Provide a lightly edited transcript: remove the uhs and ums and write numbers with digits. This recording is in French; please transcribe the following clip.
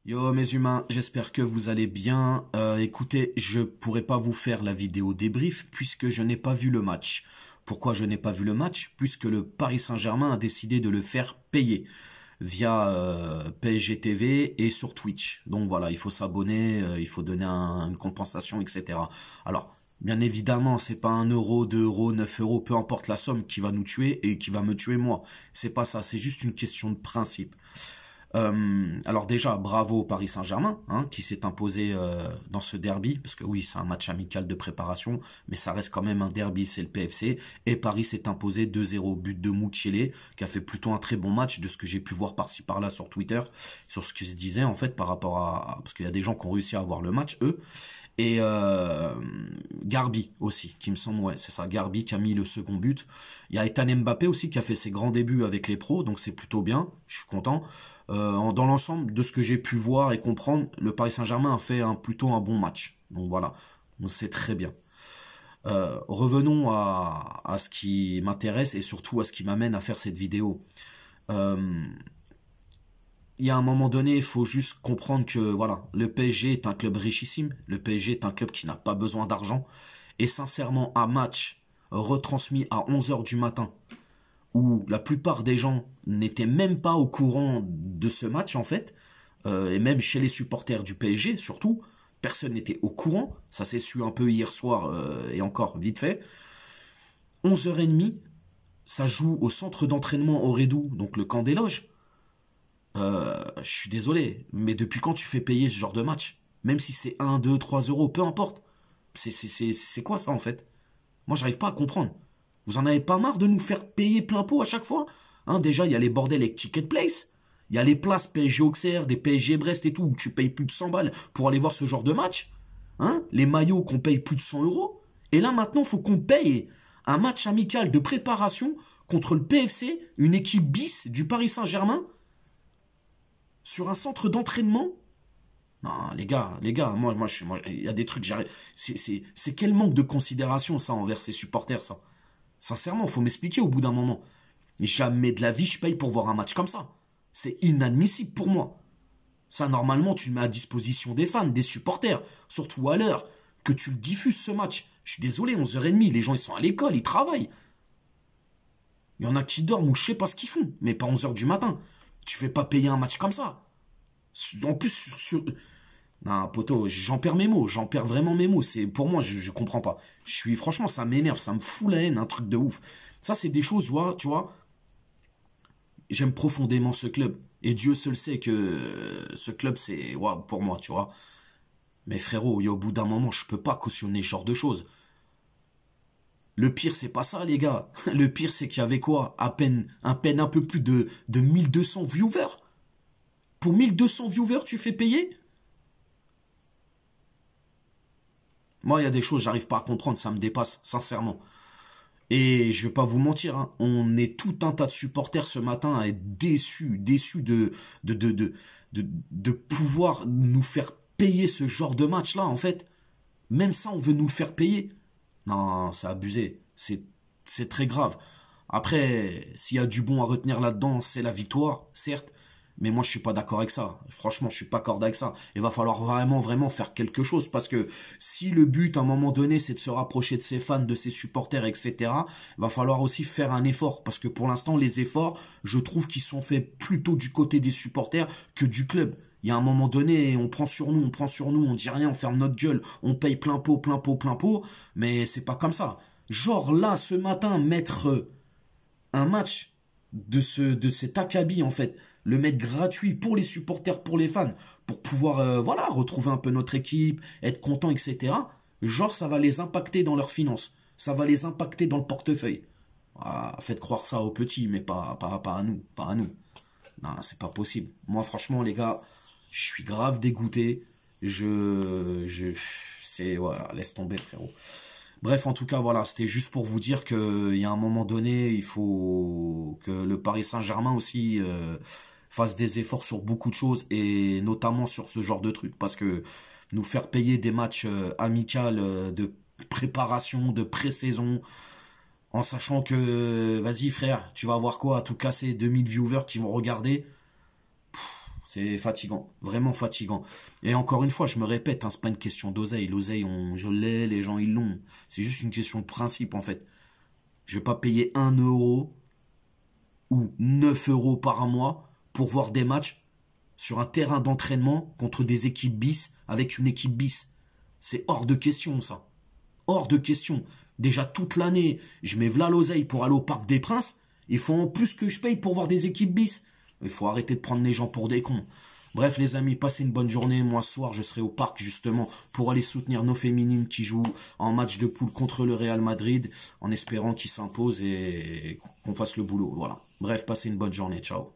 Yo mes humains, j'espère que vous allez bien. Écoutez, je pourrais pas vous faire la vidéo débrief puisque je n'ai pas vu le match. Pourquoi je n'ai pas vu le match? Puisque le Paris Saint-Germain a décidé de le faire payer via PSG TV et sur Twitch. Donc voilà, il faut s'abonner, il faut donner une compensation, etc. Alors, bien évidemment, c'est pas 1 euro, 2 euros, 9 euros, peu importe la somme qui va nous tuer et qui va me tuer moi. C'est pas ça, c'est juste une question de principe. Alors déjà, bravo au Paris Saint-Germain, hein, qui s'est imposé dans ce derby, parce que oui, c'est un match amical de préparation, mais ça reste quand même un derby, c'est le PFC, et Paris s'est imposé 2-0, but de Mukiele, qui a fait plutôt un très bon match, de ce que j'ai pu voir par-ci par-là sur Twitter, sur ce que se disait en fait par rapport à... Parce qu'il y a des gens qui ont réussi à voir le match, eux, et Garbi aussi, qui me semble, ouais, c'est ça, Garbi qui a mis le second but. Il y a Ethan Mbappé aussi qui a fait ses grands débuts avec les pros, donc c'est plutôt bien, je suis content. Dans l'ensemble, de ce que j'ai pu voir et comprendre, le Paris Saint-Germain a fait plutôt un bon match. Donc voilà, donc c'est très bien. Revenons à ce qui m'intéresse et surtout à ce qui m'amène à faire cette vidéo. Il y a un moment donné, il faut juste comprendre que voilà, le PSG est un club richissime, le PSG est un club qui n'a pas besoin d'argent, et sincèrement, un match retransmis à 11 heures du matin, où la plupart des gens n'étaient même pas au courant de ce match en fait, et même chez les supporters du PSG surtout, personne n'était au courant, ça s'est su un peu hier soir, et encore vite fait. 11h30, ça joue au centre d'entraînement au Redou, donc le camp des loges. Je suis désolé, mais depuis quand tu fais payer ce genre de match? Même si c'est 1, 2, 3 euros, peu importe. C'est quoi ça en fait? Moi j'arrive pas à comprendre. Vous en avez pas marre de nous faire payer plein pot à chaque fois? Hein, déjà, il y a les bordels avec Ticket Place. Il y a les places PSG Auxerre, des PSG Brest et tout, où tu payes plus de 100 balles pour aller voir ce genre de match. Hein, les maillots qu'on paye plus de 100 euros. Et là, maintenant, il faut qu'on paye un match amical de préparation contre le PFC, une équipe bis du Paris Saint-Germain, sur un centre d'entraînement. Non, les gars, moi, il y a des trucs, j'arrive. C'est quel manque de considération, ça, envers ces supporters, ça. Sincèrement, faut m'expliquer au bout d'un moment. Jamais de la vie je paye pour voir un match comme ça. C'est inadmissible pour moi. Ça, normalement, tu le mets à disposition des fans, des supporters, surtout à l'heure que tu le diffuses ce match. Je suis désolé, 11h30, les gens ils sont à l'école, ils travaillent. Il y en a qui dorment ou je sais pas ce qu'ils font, mais pas 11h du matin. Tu fais pas payer un match comme ça. En plus, non, poto, j'en perds mes mots, j'en perds vraiment mes mots. C'est pour moi, je comprends pas. Franchement, ça m'énerve, ça me fout la haine, un truc de ouf. Ça, c'est des choses, tu vois. J'aime profondément ce club et Dieu seul sait que ce club, c'est waouh pour moi, tu vois. Mais frérot, il y a au bout d'un moment, je peux pas cautionner ce genre de choses. Le pire, c'est pas ça, les gars. Le pire, c'est qu'il y avait quoi? À peine un peu plus de 1200 viewers. Pour 1200 viewers, tu fais payer? Moi, il y a des choses, j'arrive pas à comprendre, ça me dépasse, sincèrement. Et je vais pas vous mentir, hein, on est tout un tas de supporters ce matin à être déçus de pouvoir nous faire payer ce genre de match-là, en fait. Même ça, on veut nous le faire payer. Non, c'est abusé. C'est très grave. Après, s'il y a du bon à retenir là-dedans, c'est la victoire, certes. Mais moi, je suis pas d'accord avec ça. Franchement, je suis pas d'accord avec ça. Il va falloir vraiment faire quelque chose. Parce que si le but, à un moment donné, c'est de se rapprocher de ses fans, de ses supporters, etc., il va falloir aussi faire un effort. Parce que pour l'instant, les efforts, je trouve qu'ils sont faits plutôt du côté des supporters que du club. Il y a un moment donné, on prend sur nous, on dit rien, on ferme notre gueule, on paye plein pot, mais c'est pas comme ça. Genre là, ce matin, mettre un match de cet acabit, en fait, le mettre gratuit pour les supporters, pour les fans, pour pouvoir voilà, retrouver un peu notre équipe, être content, etc. Genre, ça va les impacter dans leurs finances, ça va les impacter dans le portefeuille. Ah, faites croire ça aux petits, mais pas à nous, pas à nous. Non, c'est pas possible. Moi, franchement, les gars, je suis grave dégoûté. Voilà, laisse tomber, frérot. Bref, en tout cas, voilà, c'était juste pour vous dire qu'il y a un moment donné, il faut que le Paris Saint-Germain aussi fasse des efforts sur beaucoup de choses et notamment sur ce genre de trucs. Parce que nous faire payer des matchs amicaux de préparation, de pré-saison, en sachant que, vas-y frère, tu vas avoir quoi à tout casser, 2000 viewers qui vont regarder, C'est fatigant, vraiment fatigant. Et encore une fois, je me répète, hein, c'est pas une question d'oseille. L'oseille, je l'ai, les gens, ils l'ont. C'est juste une question de principe, en fait. Je vais pas payer 1 € ou 9 € par mois pour voir des matchs sur un terrain d'entraînement contre des équipes bis avec une équipe bis. C'est hors de question, ça. Hors de question. Déjà toute l'année, je mets v'là l'oseille pour aller au Parc des Princes. Il faut en plus que je paye pour voir des équipes bis. Il faut arrêter de prendre les gens pour des cons. Bref les amis, passez une bonne journée. Moi ce soir je serai au parc justement pour aller soutenir nos féminines qui jouent en match de poule contre le Real Madrid en espérant qu'ils s'imposent et qu'on fasse le boulot. Voilà. Bref, passez une bonne journée. Ciao.